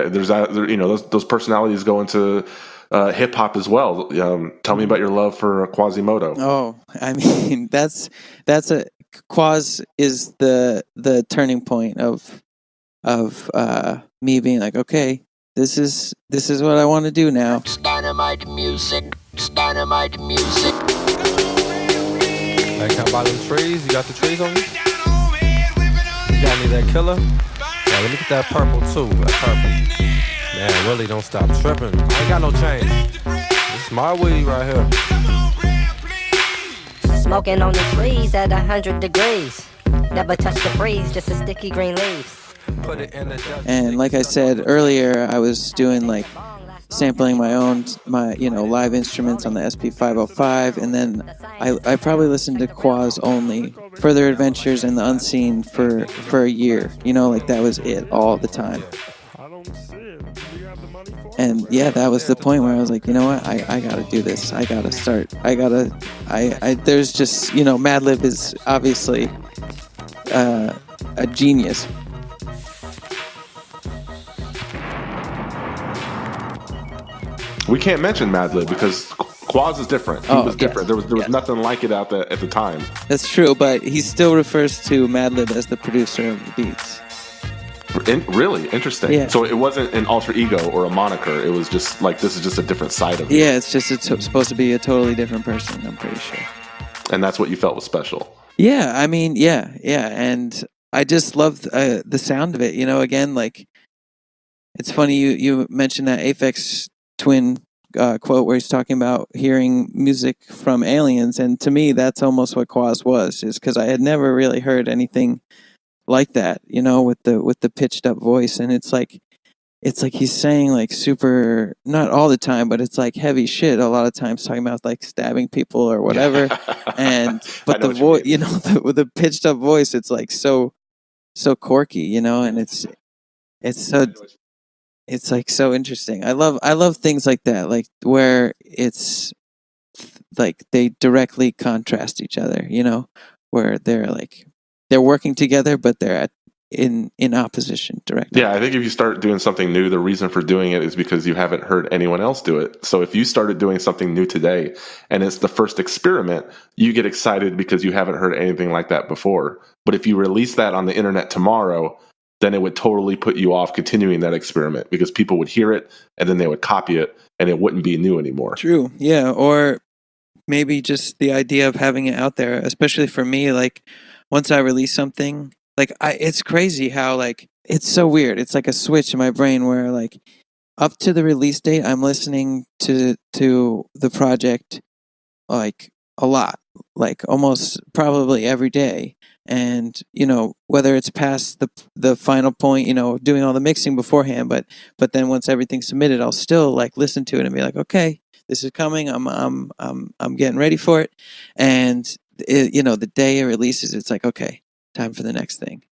There's that, those personalities go into hip hop as well. Tell me about your love for Quasimoto. Oh, I mean, Quas is the turning point of me being like, okay, this is what I want to do now. It's dynamite music. It's dynamite music. Hey, can I buy them trees? You got the trees on you? You got any of that killer? Yeah, let me get that purple too. That purple. Man, Willie, don't stop tripping. I ain't got no change. This is my weed right here. Smoking on the trees at 100 degrees. Never touch the breeze, just a sticky green leaf. Put it in the And like I said earlier, I was doing like sampling my live instruments on the SP505, and then I probably listened to Quas only, Further Adventures and The Unseen for a year. Like that was it all the time. And yeah, that was the point where I was like, you know what, I gotta do this. I gotta start. There's just, Madlib is obviously a genius. We can't mention Madlib because Quas is different. He was different. There was nothing like it at the time. That's true, but he still refers to Madlib as the producer of the beats. Really interesting. Yeah. So it wasn't an alter ego or a moniker. It was just like, this is just a different side of it. Yeah, it's supposed to be a totally different person, I'm pretty sure. And that's what you felt was special. Yeah, I mean, yeah. And I just loved the sound of it. Again, like, it's funny you mentioned that Aphex Twin quote where he's talking about hearing music from aliens. And to me, that's almost what Quas was, is because I had never really heard anything like that, with the pitched up voice. And it's like he's saying like super, not all the time, but it's like heavy shit a lot of times, talking about like stabbing people or whatever. But the voice, with the pitched up voice, it's like so quirky, and it's like so interesting. I love things like that, like where it's like they directly contrast each other, where they're working together, but they're in opposition directly. Yeah, I think if you start doing something new, the reason for doing it is because you haven't heard anyone else do it. So if you started doing something new today and it's the first experiment, you get excited because you haven't heard anything like that before. But if you release that on the internet tomorrow, then it would totally put you off continuing that experiment because people would hear it and then they would copy it and it wouldn't be new anymore. True. Yeah. Or maybe just the idea of having it out there, especially for me, like once I release something, like it's crazy how like, it's so weird. It's like a switch in my brain where like up to the release date, I'm listening to the project like a lot, like almost probably every day. And, whether it's past the final point, doing all the mixing beforehand, but then once everything's submitted, I'll still like listen to it and be like, okay, this is coming. I'm getting ready for it. And the day it releases, it's like, okay, time for the next thing.